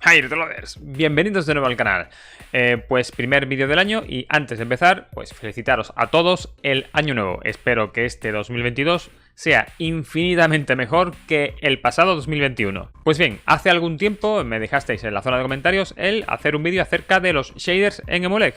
Hi Retrolovers, bienvenidos de nuevo al canal. Pues primer vídeo del año y antes de empezar, pues felicitaros a todos el año nuevo. Espero que este 2022 sea infinitamente mejor que el pasado 2021. Pues bien, hace algún tiempo me dejasteis en la zona de comentarios el hacer un vídeo acerca de los shaders en Emulec.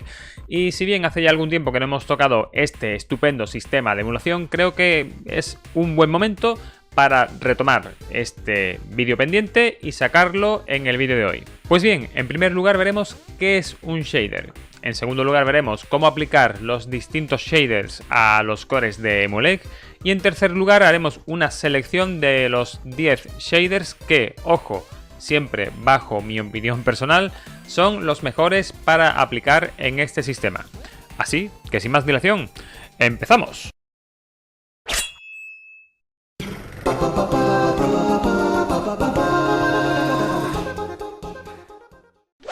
Y si bien hace ya algún tiempo que no hemos tocado este estupendo sistema de emulación, creo que es un buen momento para retomar este vídeo pendiente y sacarlo en el vídeo de hoy. Pues bien, en primer lugar veremos qué es un shader. En segundo lugar veremos cómo aplicar los distintos shaders a los cores de Emulec. Y en tercer lugar haremos una selección de los 10 shaders que, ojo, siempre bajo mi opinión personal, son los mejores para aplicar en este sistema. Así que sin más dilación, ¡empezamos!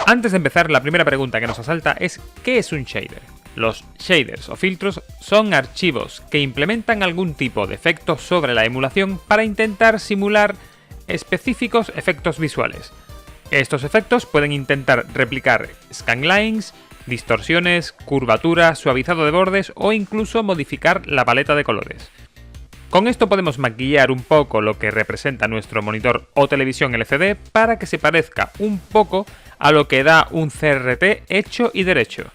Antes de empezar, la primera pregunta que nos asalta es ¿qué es un shader? Los shaders o filtros son archivos que implementan algún tipo de efecto sobre la emulación para intentar simular específicos efectos visuales. Estos efectos pueden intentar replicar scanlines, distorsiones, curvatura, suavizado de bordes o incluso modificar la paleta de colores. Con esto podemos maquillar un poco lo que representa nuestro monitor o televisión LCD para que se parezca un poco a lo que da un CRT hecho y derecho.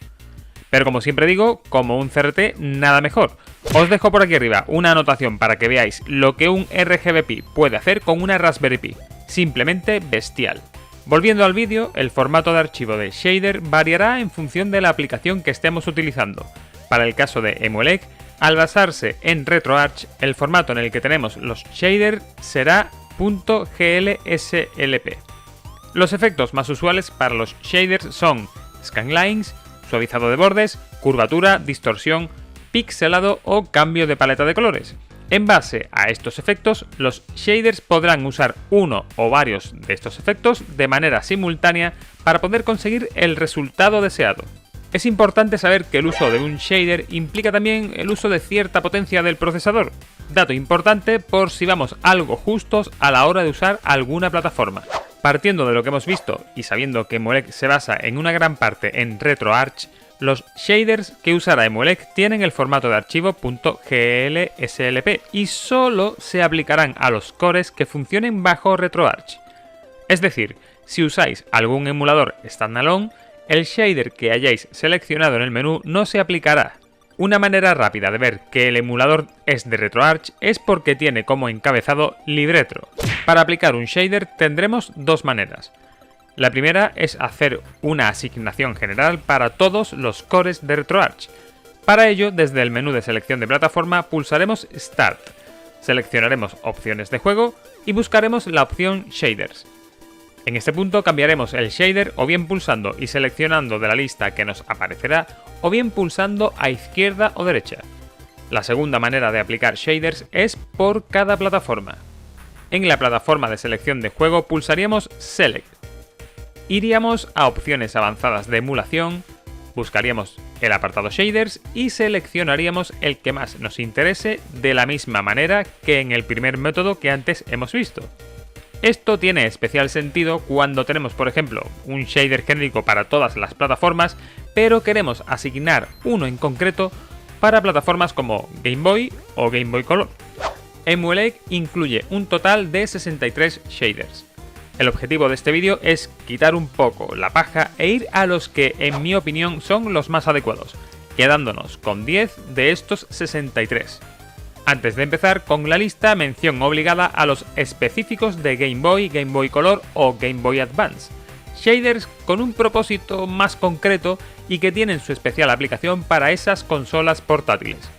Pero como siempre digo, como un CRT nada mejor. Os dejo por aquí arriba una anotación para que veáis lo que un RGB Pi puede hacer con una Raspberry Pi. Simplemente bestial. Volviendo al vídeo, el formato de archivo de shader variará en función de la aplicación que estemos utilizando. Para el caso de Emulec, al basarse en RetroArch, el formato en el que tenemos los shaders será .glslp. Los efectos más usuales para los shaders son scanlines, suavizado de bordes, curvatura, distorsión, pixelado o cambio de paleta de colores. En base a estos efectos, los shaders podrán usar uno o varios de estos efectos de manera simultánea para poder conseguir el resultado deseado. Es importante saber que el uso de un shader implica también el uso de cierta potencia del procesador. Dato importante por si vamos algo justos a la hora de usar alguna plataforma. Partiendo de lo que hemos visto y sabiendo que Emulec se basa en una gran parte en RetroArch, los shaders que usará Emulec tienen el formato de archivo .glslp y solo se aplicarán a los cores que funcionen bajo RetroArch. Es decir, si usáis algún emulador standalone, el shader que hayáis seleccionado en el menú no se aplicará. Una manera rápida de ver que el emulador es de RetroArch es porque tiene como encabezado libretro. Para aplicar un shader tendremos dos maneras. La primera es hacer una asignación general para todos los cores de RetroArch. Para ello, desde el menú de selección de plataforma pulsaremos Start, seleccionaremos opciones de juego y buscaremos la opción Shaders. En este punto cambiaremos el shader o bien pulsando y seleccionando de la lista que nos aparecerá o bien pulsando a izquierda o derecha. La segunda manera de aplicar shaders es por cada plataforma. En la plataforma de selección de juego pulsaríamos Select. Iríamos a opciones avanzadas de emulación, buscaríamos el apartado shaders y seleccionaríamos el que más nos interese de la misma manera que en el primer método que antes hemos visto. Esto tiene especial sentido cuando tenemos, por ejemplo, un shader genérico para todas las plataformas, pero queremos asignar uno en concreto para plataformas como Game Boy o Game Boy Color. Emulec incluye un total de 63 shaders. El objetivo de este vídeo es quitar un poco la paja e ir a los que, en mi opinión, son los más adecuados, quedándonos con 10 de estos 63. Antes de empezar con la lista, mención obligada a los específicos de Game Boy, Game Boy Color o Game Boy Advance. Shaders con un propósito más concreto y que tienen su especial aplicación para esas consolas portátiles.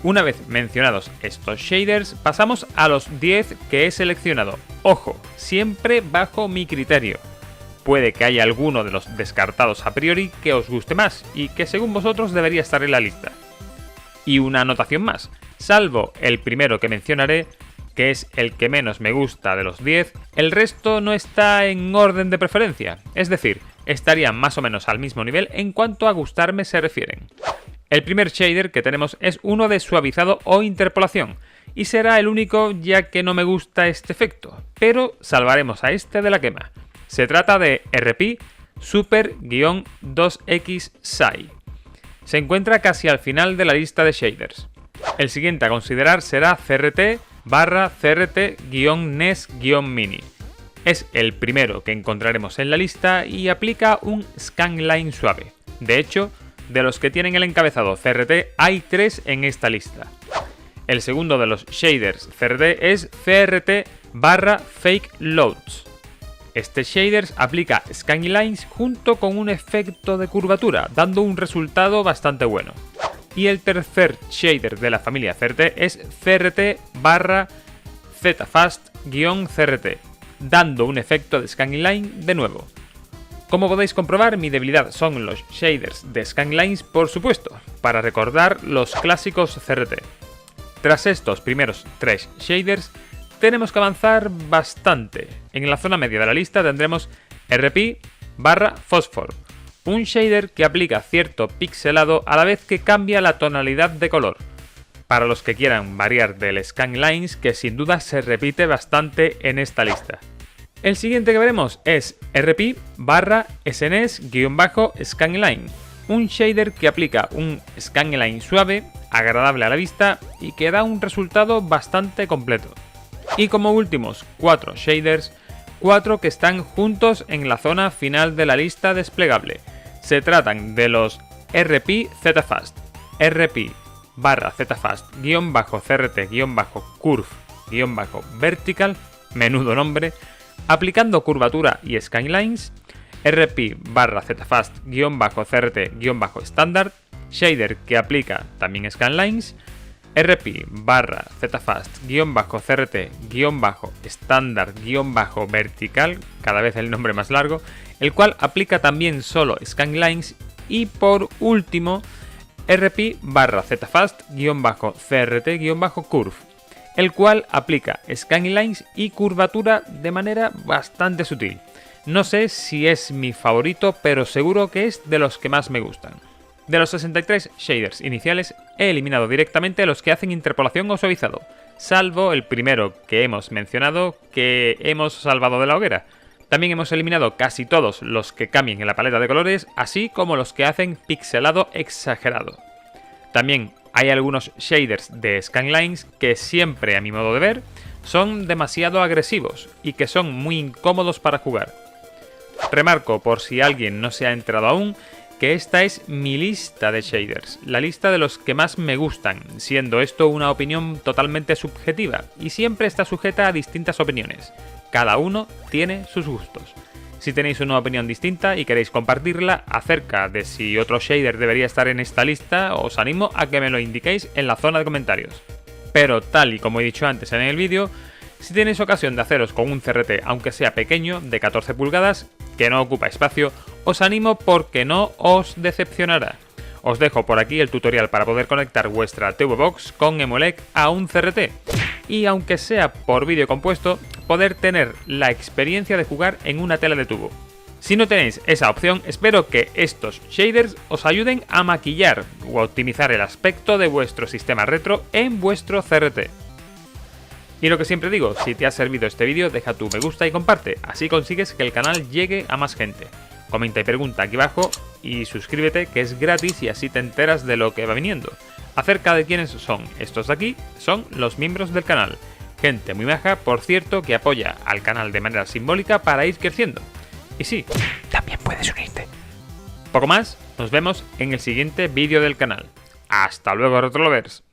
Una vez mencionados estos shaders, pasamos a los 10 que he seleccionado. Ojo, siempre bajo mi criterio. Puede que haya alguno de los descartados a priori que os guste más y que según vosotros debería estar en la lista. Y una anotación más. Salvo el primero que mencionaré, que es el que menos me gusta de los 10, el resto no está en orden de preferencia, es decir, estarían más o menos al mismo nivel en cuanto a gustarme se refieren. El primer shader que tenemos es uno de suavizado o interpolación, y será el único ya que no me gusta este efecto, pero salvaremos a este de la quema. Se trata de RP Super-2X Sai. Se encuentra casi al final de la lista de shaders. El siguiente a considerar será CRT-CRT-NES-Mini. Es el primero que encontraremos en la lista y aplica un scanline suave. De hecho, de los que tienen el encabezado CRT hay 3 en esta lista. El segundo de los shaders CRT es CRT/Fake Loads. Este shader aplica scanlines junto con un efecto de curvatura, dando un resultado bastante bueno. Y el tercer shader de la familia CRT es CRT/ZFast-CRT, dando un efecto de scanline de nuevo. Como podéis comprobar, mi debilidad son los shaders de scanlines, por supuesto, para recordar los clásicos CRT. Tras estos primeros 3 shaders, tenemos que avanzar bastante. En la zona media de la lista tendremos RP/Phosphor, un shader que aplica cierto pixelado a la vez que cambia la tonalidad de color. Para los que quieran variar del scanlines, que sin duda se repite bastante en esta lista. El siguiente que veremos es RP/SNES-Scanline, un shader que aplica un scanline suave, agradable a la vista y que da un resultado bastante completo. Y como últimos 4 shaders, 4 que están juntos en la zona final de la lista desplegable. Se tratan de los RP-ZFast, RP/ZFast-CRT-Curve-Vertical, menudo nombre, aplicando curvatura y scanlines, RP/ZFast-CRT-Standard, shader que aplica también scanlines, RP/ZFast-CRT-Standard-Vertical, cada vez el nombre más largo, el cual aplica también solo scanlines, y por último RP/ZFast-CRT-Curve, el cual aplica scanlines y curvatura de manera bastante sutil. No sé si es mi favorito, pero seguro que es de los que más me gustan. De los 63 shaders iniciales, he eliminado directamente los que hacen interpolación o suavizado, salvo el primero que hemos mencionado, que hemos salvado de la hoguera. También hemos eliminado casi todos los que cambien en la paleta de colores, así como los que hacen pixelado exagerado. También hay algunos shaders de scanlines que siempre, a mi modo de ver, son demasiado agresivos y que son muy incómodos para jugar. Remarco, por si alguien no se ha enterado aún, que esta es mi lista de shaders, la lista de los que más me gustan, siendo esto una opinión totalmente subjetiva y siempre está sujeta a distintas opiniones. Cada uno tiene sus gustos. Si tenéis una opinión distinta y queréis compartirla acerca de si otro shader debería estar en esta lista, os animo a que me lo indiquéis en la zona de comentarios. Pero tal y como he dicho antes en el vídeo, si tenéis ocasión de haceros con un CRT, aunque sea pequeño, de 14 pulgadas, que no ocupa espacio, os animo porque no os decepcionará. Os dejo por aquí el tutorial para poder conectar vuestra TV Box con Emulec a un CRT. Y aunque sea por vídeo compuesto, poder tener la experiencia de jugar en una tela de tubo. Si no tenéis esa opción, espero que estos shaders os ayuden a maquillar o a optimizar el aspecto de vuestro sistema retro en vuestro CRT. Y lo que siempre digo, si te ha servido este vídeo, deja tu me gusta y comparte, así consigues que el canal llegue a más gente. Comenta y pregunta aquí abajo y suscríbete, que es gratis y así te enteras de lo que va viniendo. Acerca de quiénes son estos de aquí, son los miembros del canal. Gente muy maja, por cierto, que apoya al canal de manera simbólica para ir creciendo. Y sí, también puedes unirte. Poco más, nos vemos en el siguiente vídeo del canal. ¡Hasta luego, Retrolovers!